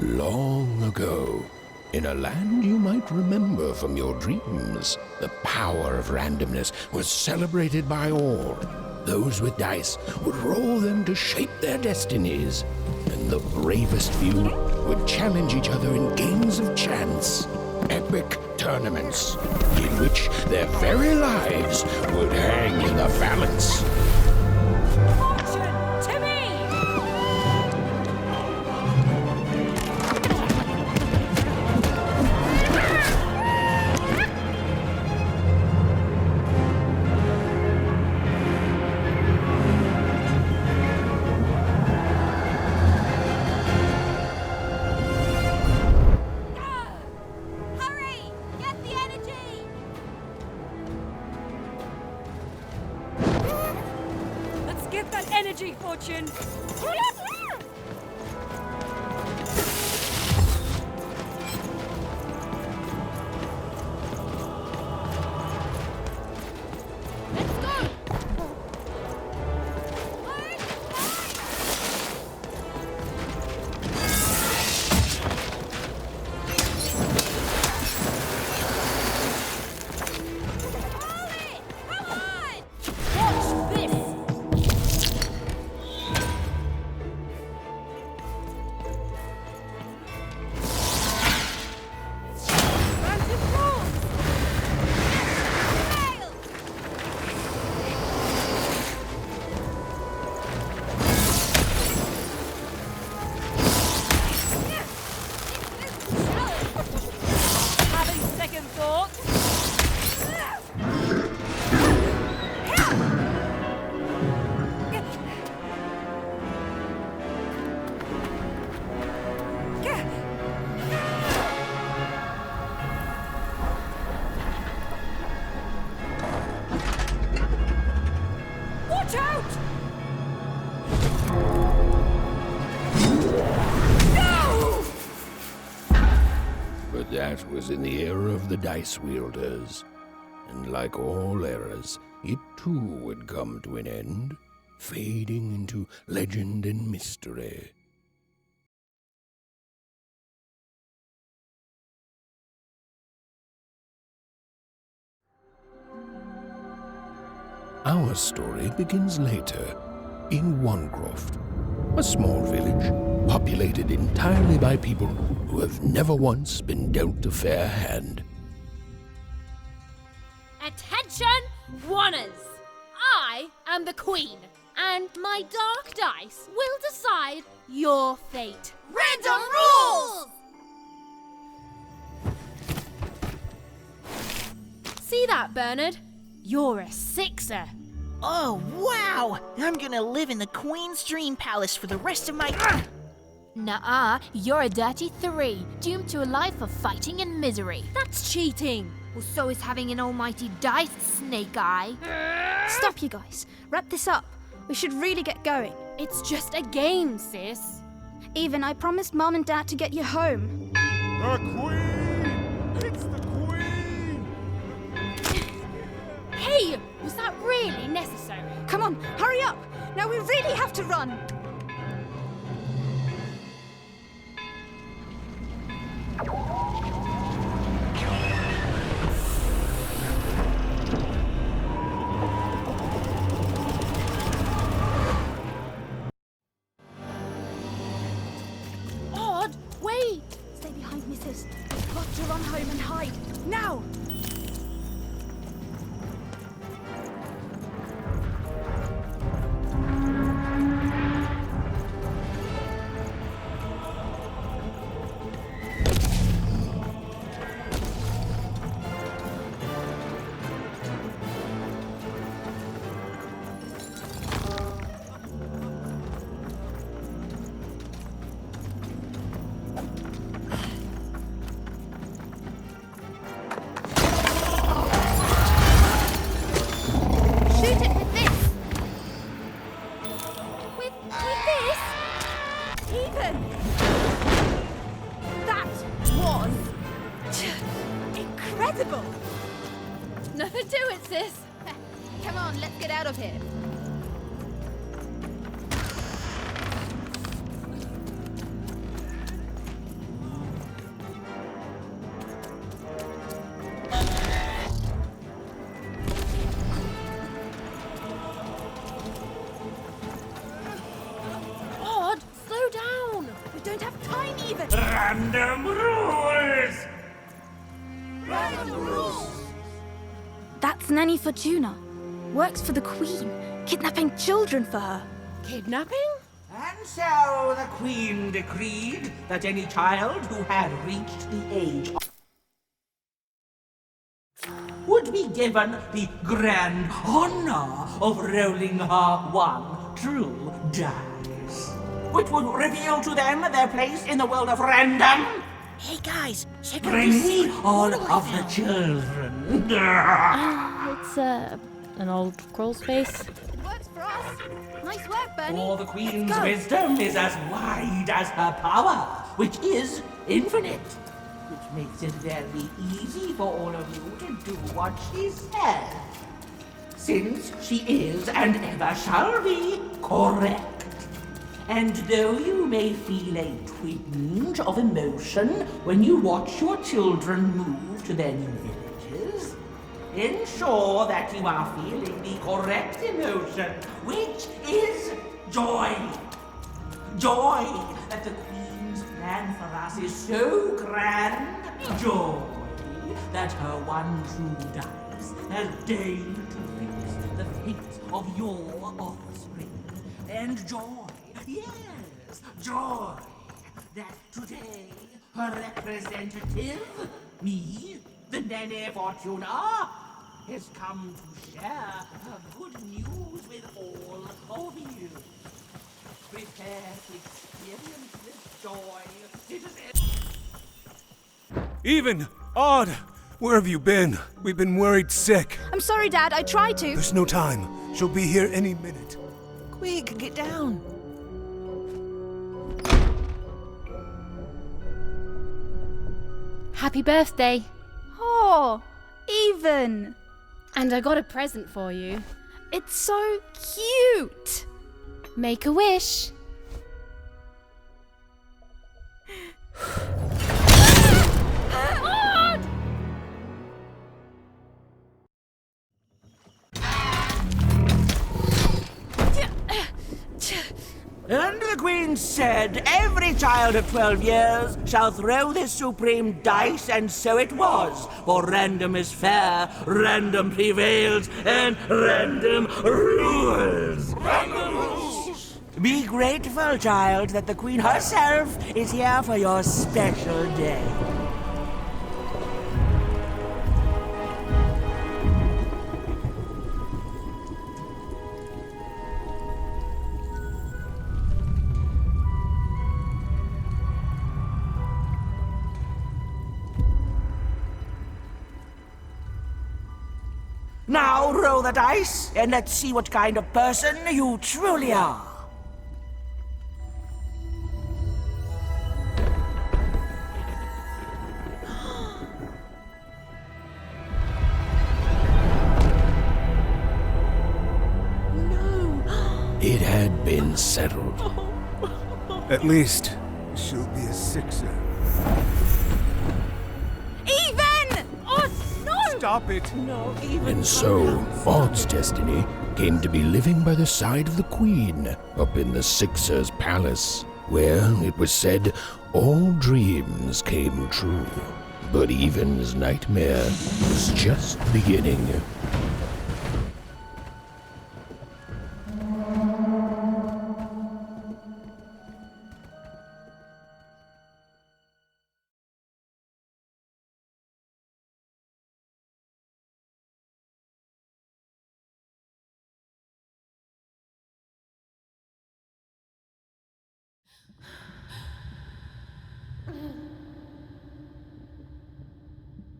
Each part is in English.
Long ago, in a land you might remember from your dreams, the power of randomness was celebrated by all. Those with dice would roll them to shape their destinies, and the bravest few would challenge each other in games of chance, epic tournaments, in which their very lives would hang in the balance. Fortune to me! Hurry! Get the energy! Let's get that energy, Fortune! Let's go! Ollie! Come on! Watch this! Fancy balls! Fail! Having second thoughts? Watch out! No! But that was in the era of the dice wielders, and like all eras, it too would come to an end, fading into legend and mystery. Our story begins later, in Wanecroft, a small village populated entirely by people who have never once been dealt a fair hand. Attention, Wanners! I am the Queen, and my dark dice will decide your fate. Random rules! See that, Bernard? You're a sixer. Oh, wow! I'm gonna live in the Queen's Dream Palace for the rest of my... Nuh-uh, you're a dirty 3, doomed to a life of fighting and misery. That's cheating. Well, so is having an almighty dice, Snake Eye. Stop, you guys. Wrap this up. We should really get going. It's just a game, sis. Even I promised Mom and Dad to get you home. The Queen! It's the Queen! Hey, was that really necessary? Come on, hurry up! Now we really have to run! Odd, wait! Stay behind me, sis. We've got to run home and hide. Now! Shoot it with this! With this? Ethan! That was incredible! Nothing to it, sis. Come on, let's get out of here. Odd, slow down. We don't have time even. Random rules! That's Nanny Fortuna. Works for the Queen, kidnapping children for her. Kidnapping? And so the Queen decreed that any child who had reached the age of would be given the grand honor of rolling her one true dice, which would reveal to them their place in the world of random. Hey guys, check out Bring this me secret all portal I of the found. children. It's an old crawl space. It works for us. Nice work, Bernie. For the Queen's Let's go. wisdom is as wide as her power, which is infinite. Which makes it very easy for all of you to do what she says. Since she is and ever shall be correct. And though you may feel a twinge of emotion when you watch your children move to their new villages, ensure that you are feeling the correct emotion, which is joy. Joy that the Queen's plan for us is so grand. Joy that her one true dice has deigned to fix the fate of your offspring. And joy, yes, joy that today her representative, me, the Nene Fortuna, has come to share her good news with all of you. Prepare to experience this joy, citizens. Even! Odd! Where have you been? We've been worried sick. I'm sorry, Dad. I tried to. There's no time. She'll be here any minute. Quick, get down. Happy birthday. Oh, Even. And I got a present for you. It's so cute. Make a wish. Odd! And the Queen said, every child of 12 years shall throw this supreme dice, and so it was. For random is fair, random prevails, and random rules. Random rules! Be grateful, child, that the Queen herself is here for your special day. Now roll the dice, and let's see what kind of person you truly are. It had been settled. At least, she'll be a sixer. Even! Odd, no! Stop it! And so, Odd's destiny came to be living by the side of the Queen up in the Sixer's palace, where, it was said, all dreams came true. But Even's nightmare was just beginning.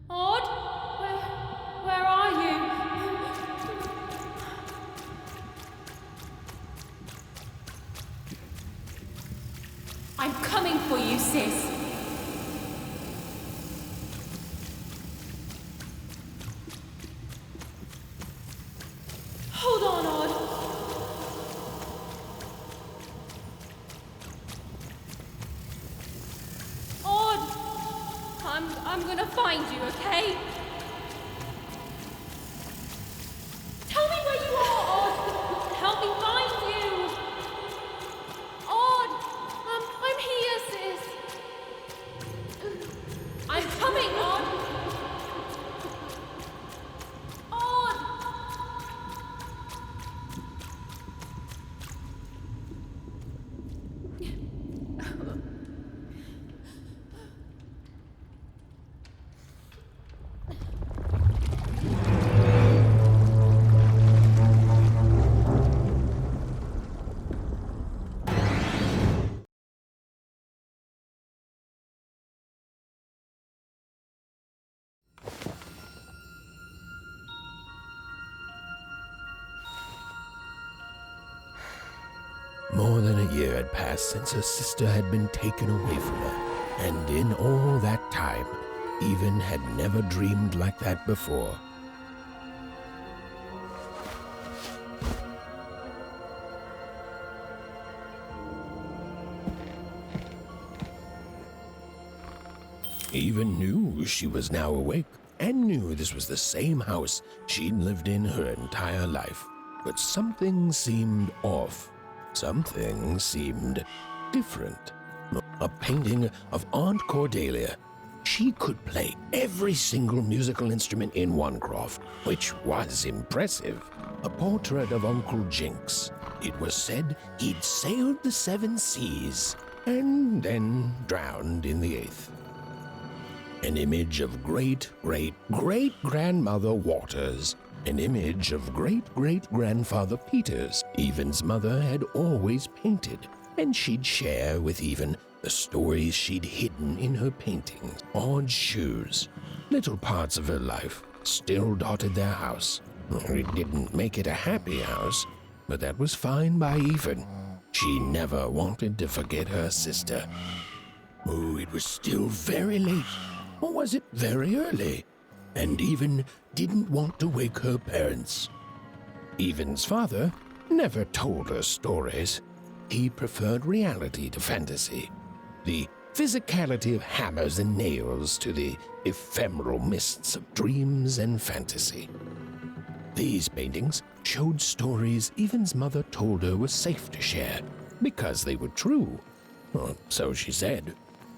Odd? Where are you? More than a year had passed since her sister had been taken away from her, and in all that time, Even had never dreamed like that before. Even knew she was now awake, and knew this was the same house she'd lived in her entire life. But something seemed off. Something seemed different. A painting of Aunt Cordelia. She could play every single musical instrument in Onecroft, which was impressive. A portrait of Uncle Jinx. It was said he'd sailed the 7 seas and then drowned in the 8th. An image of great-great-great-grandmother Waters. An image of great-great-grandfather Peters. Even's mother had always painted, and she'd share with Even the stories she'd hidden in her paintings. Odd shoes, little parts of her life, still dotted their house. It didn't make it a happy house, but that was fine by Even. She never wanted to forget her sister. Oh, it was still very late. Or was it very early? And Even didn't want to wake her parents. Even's father never told her stories. He preferred reality to fantasy. The physicality of hammers and nails to the ephemeral mists of dreams and fantasy. These paintings showed stories Even's mother told her were safe to share because they were true. Or so she said.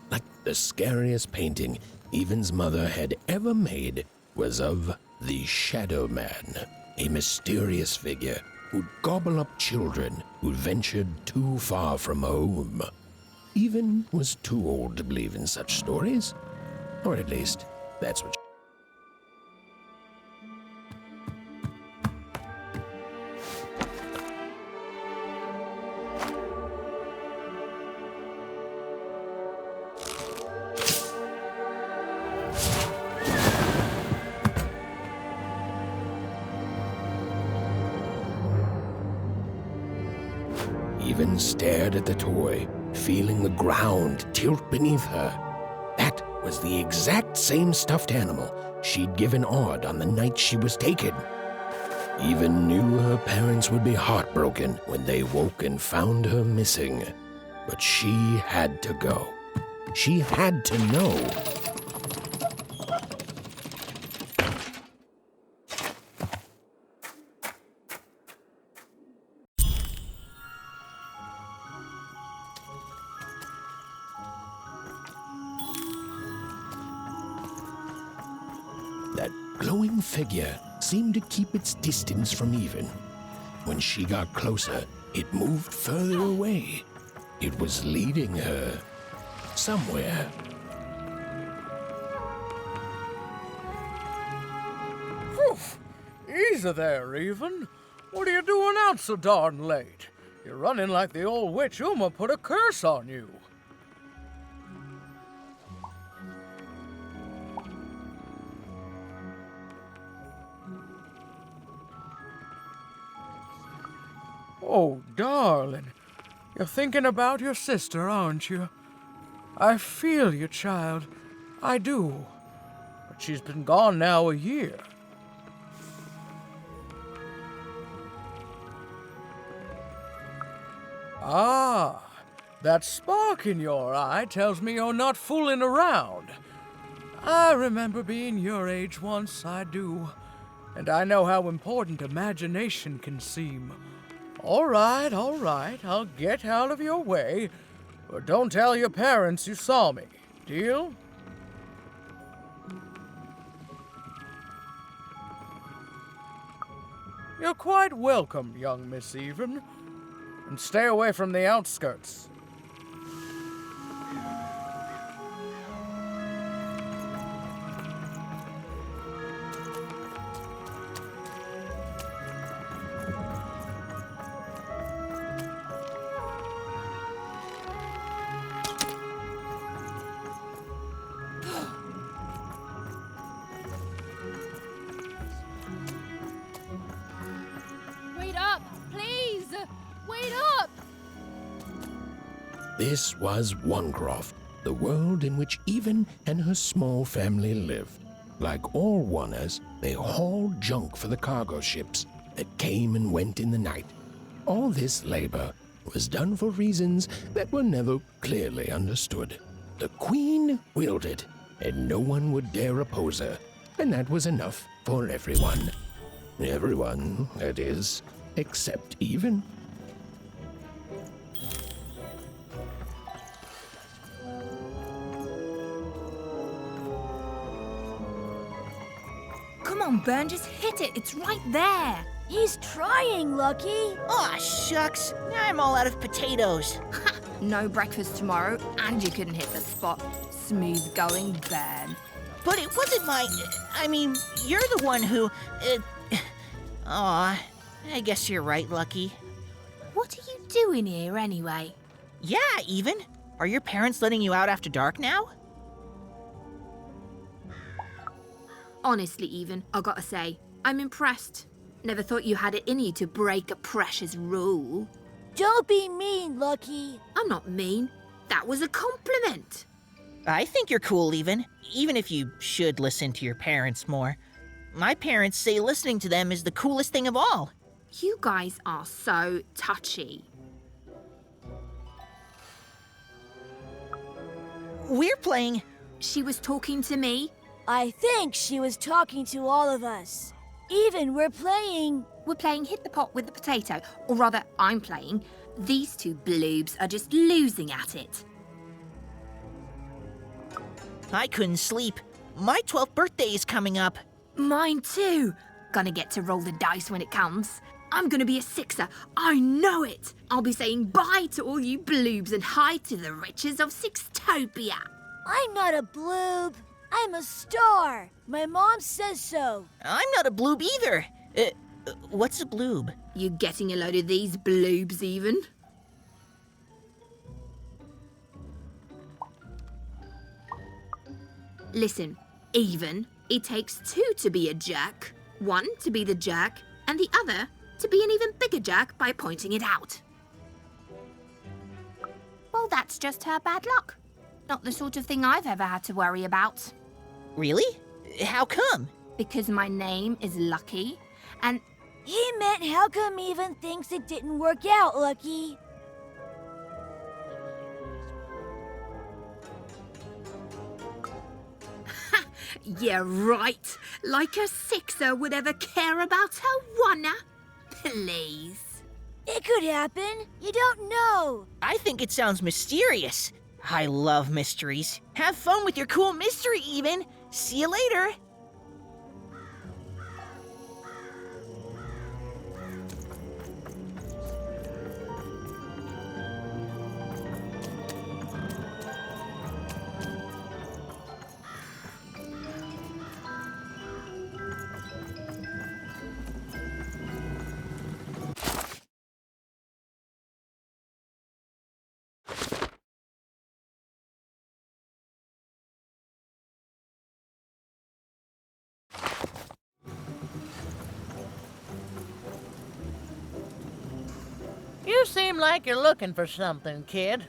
Like the scariest painting Even's mother had ever made was of the Shadow Man, a mysterious figure who'd gobble up children who ventured too far from home. Even was too old to believe in such stories, or at least that's what Even stared at the toy, feeling the ground tilt beneath her. That was the exact same stuffed animal she'd given Odd on the night she was taken. Even knew her parents would be heartbroken when they woke and found her missing. But she had to go. She had to know. That glowing figure seemed to keep its distance from Even. When she got closer, it moved further away. It was leading her somewhere. Whew! Easy there, Even. What are you doing out so darn late? You're running like the old witch Uma put a curse on you. Oh, darling, you're thinking about your sister, aren't you? I feel you, child. I do. But she's been gone now a year. Ah, that spark in your eye tells me you're not fooling around. I remember being your age once, I do. And I know how important imagination can seem. All right, I'll get out of your way. But don't tell your parents you saw me. Deal? You're quite welcome, young Miss Even. And stay away from the outskirts. Wait up, please! Wait up! This was Onecroft, the world in which Even and her small family lived. Like all Oners, they hauled junk for the cargo ships that came and went in the night. All this labor was done for reasons that were never clearly understood. The Queen willed it, and no one would dare oppose her, and that was enough for everyone. Everyone, that is, except Even. Come on, Ben, just hit it. It's right there. He's trying, Lucky. Aw, shucks. I'm all out of potatoes. No breakfast tomorrow, and you couldn't hit the spot. Smooth going, Ben. But it wasn't my... I mean, you're the one who... Aw, I guess you're right, Lucky. What are you doing here anyway? Yeah, Even. Are your parents letting you out after dark now? Honestly, Even, I gotta say, I'm impressed. Never thought you had it in you to break a precious rule. Don't be mean, Lucky. I'm not mean. That was a compliment. I think you're cool, even if you should listen to your parents more. My parents say listening to them is the coolest thing of all. You guys are so touchy. We're playing... She was talking to me. I think she was talking to all of us. Even, we're playing... We're playing Hit the Pot with the Potato. Or rather, I'm playing. These two bloobs are just losing at it. I couldn't sleep. My 12th birthday is coming up. Mine too. Gonna get to roll the dice when it comes. I'm gonna be a sixer. I know it. I'll be saying bye to all you bloobs and hi to the riches of Sixtopia. I'm not a bloob. I'm a star. My mom says so. I'm not a bloob either. What's a bloob? You getting a load of these bloobs, Even? Listen, Even, it takes two to be a jerk. One to be the jerk, and the other to be an even bigger jerk by pointing it out. Well, that's just her bad luck. Not the sort of thing I've ever had to worry about. Really? How come? Because my name is Lucky, and... He meant how come Even thinks it didn't work out, Lucky? Yeah, right. Like a sixer would ever care about her oneer. Please. It could happen. You don't know. I think it sounds mysterious. I love mysteries. Have fun with your cool mystery, Even. See you later. You seem like you're looking for something, kid.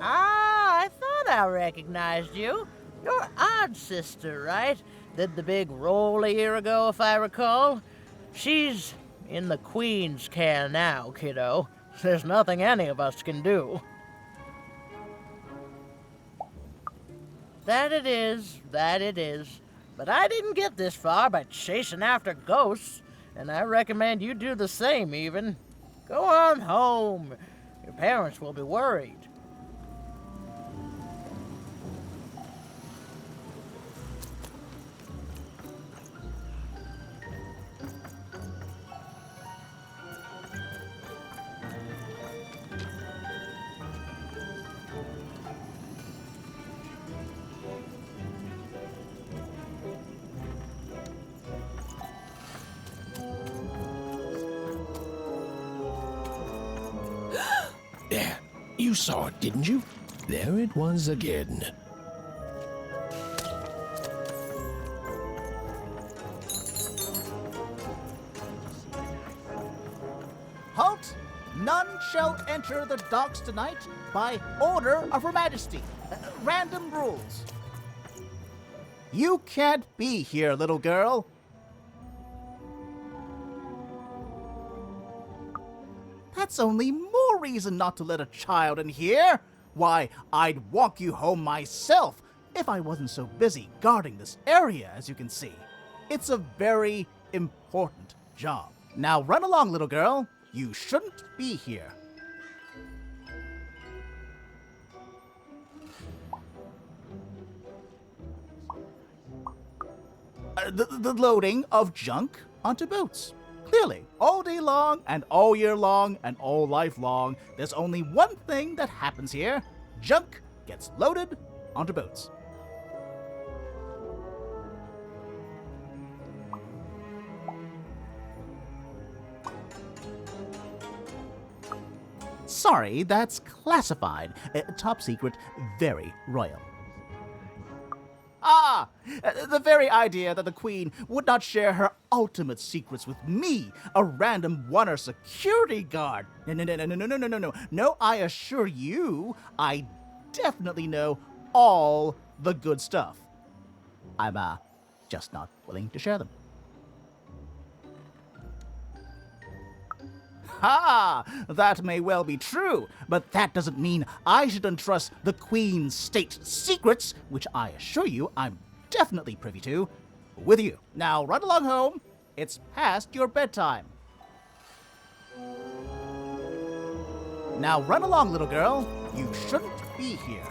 I thought I recognized you. You're Odd's sister, right? Did the big roll a year ago, if I recall. She's in the Queen's care now, kiddo. There's nothing any of us can do. That it is. But I didn't get this far by chasing after ghosts, and I recommend you do the same, Even. Go on home. Your parents will be worried. There, you saw it, didn't you? There it was again. enter the docks tonight by order of Her Majesty. Random rules. You can't be here, little girl. That's only more reason not to let a child in here. Why, I'd walk you home myself if I wasn't so busy guarding this area, as you can see. It's a very important job. Now run along, little girl. You shouldn't be here. The loading of junk onto boats. Clearly, all day long and all year long and all life long, there's only one thing that happens here. Junk gets loaded onto boats. Sorry, that's classified. Top secret, very royal. Ah! The very idea that the Queen would not share her ultimate secrets with me, a random one-er security guard. No. No, I assure you, I definitely know all the good stuff. I'm, just not willing to share them. Ha! That may well be true, but that doesn't mean I should entrust the Queen's state secrets, which I assure you I'm definitely privy to, with you. Now run along home. It's past your bedtime. Now run along, little girl. You shouldn't be here.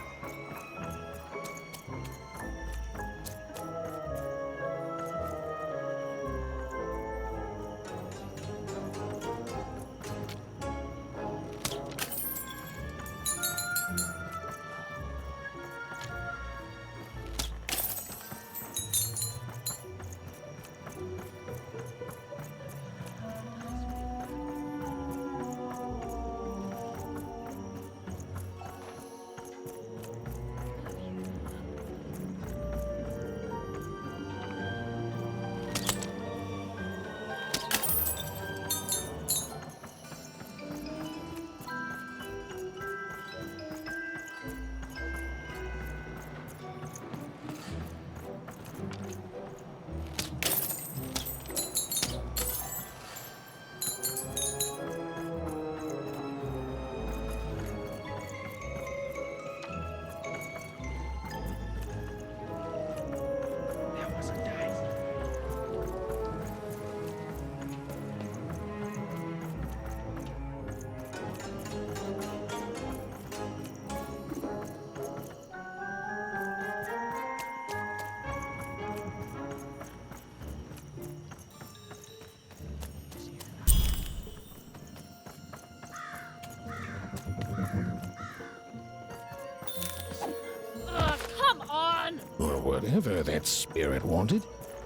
Or whatever that spirit wanted,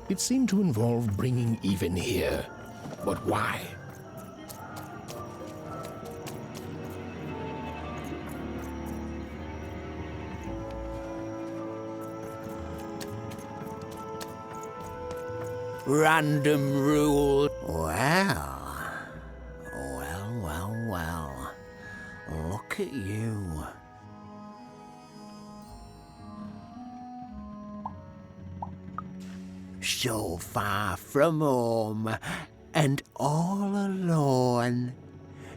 it seemed to involve bringing even here. But why? Random rule. Well. Look at you. So far from home, and all alone.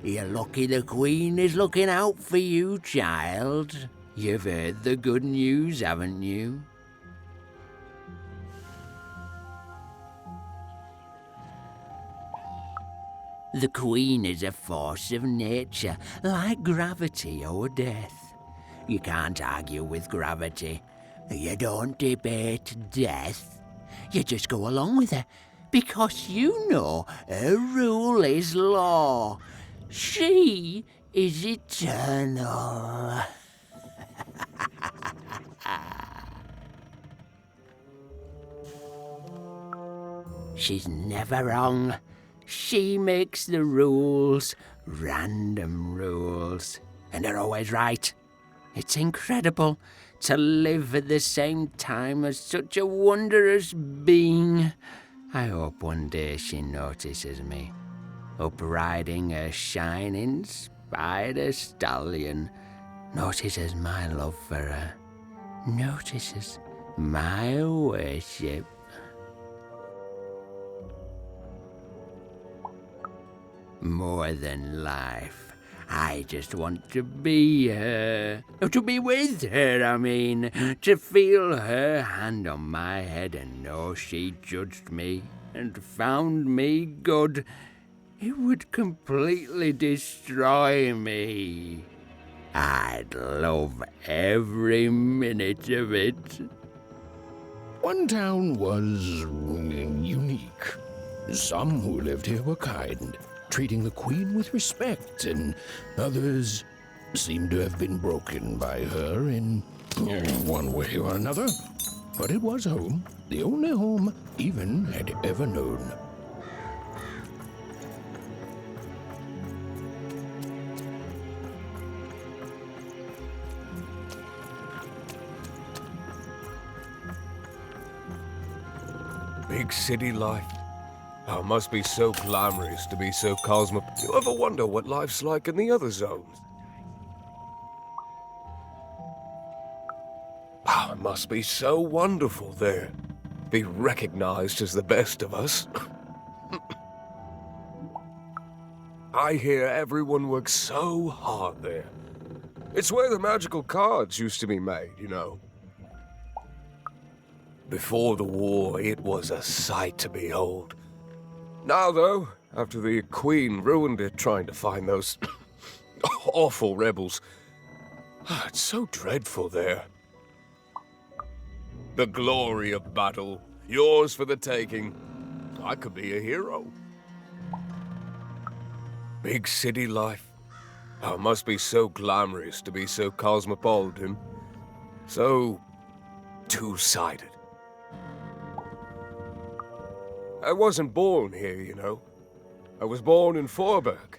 You're lucky the Queen is looking out for you, child. You've heard the good news, haven't you? The Queen is a force of nature, like gravity or death. You can't argue with gravity. You don't debate death. You just go along with her, because you know her rule is law. She is eternal. She's never wrong. She makes the rules, random rules, and they're always right. It's incredible to live at the same time as such a wondrous being. I hope one day she notices me, up riding her shining, by the stallion, notices my love for her, notices my worship. More than life, I just want to be her. Oh, to be with her, I mean. To feel her hand on my head and know she judged me and found me good. It would completely destroy me. I'd love every minute of it. One town was unique. Some who lived here were kind, treating the queen with respect, and others seemed to have been broken by her in one way or another. But it was home, the only home Even had ever known. Big city life. Oh, it must be so glamorous to be so You ever wonder what life's like in the other zones? Oh, it must be so wonderful there. Be recognized as the best of us. I hear everyone works so hard there. It's where the magical cards used to be made, you know. Before the war, it was a sight to behold. Now, though, after the Queen ruined it trying to find those awful rebels, it's so dreadful there. The glory of battle, yours for the taking. I could be a hero. Big city life. Oh, it must be so glamorous to be so cosmopolitan. So two-sided. I wasn't born here, you know. I was born in Forberg.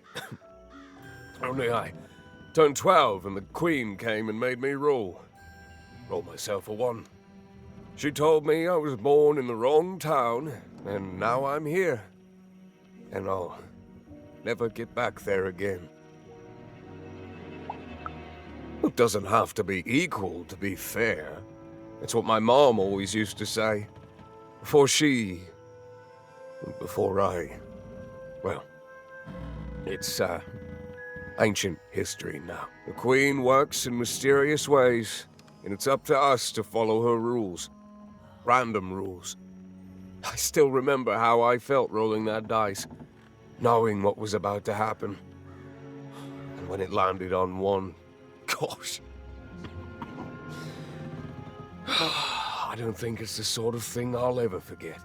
Only I turned 12 and the Queen came and made me rule. Roll myself a one. She told me I was born in the wrong town, and now I'm here. And I'll never get back there again. It doesn't have to be equal to be fair. It's what my mom always used to say. Before I... Well, it's, ancient history now. The Queen works in mysterious ways, and it's up to us to follow her rules. Random rules. I still remember how I felt rolling that dice, knowing what was about to happen. And when it landed on one, gosh. I don't think it's the sort of thing I'll ever forget.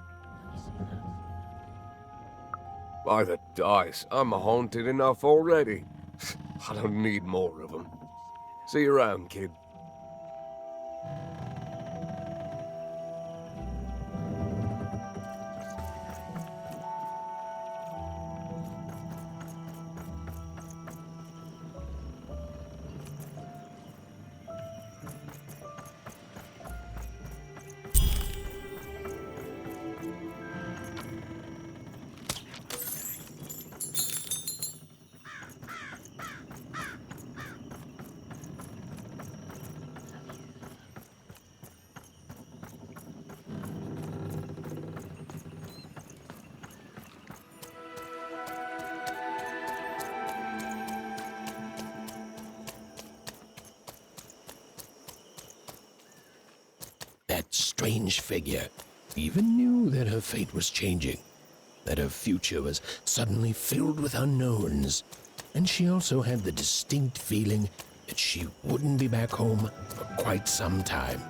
By the dice, I'm haunted enough already. I don't need more of them. See you around, kid. That strange figure even knew that her fate was changing, that her future was suddenly filled with unknowns, and she also had the distinct feeling that she wouldn't be back home for quite some time.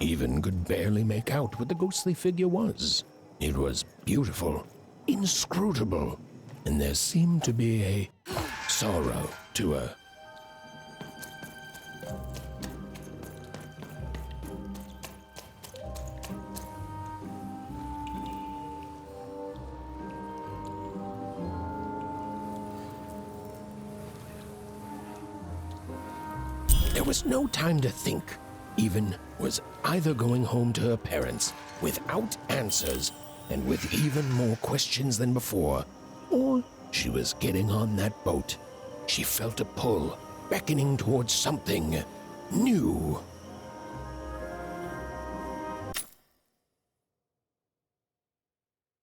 even could barely make out what the ghostly figure was. It was beautiful, inscrutable, and there seemed to be a sorrow to her. There was no time to think. Even was either going home to her parents without answers and with even more questions than before, or she was getting on that boat. She felt a pull, beckoning towards something new.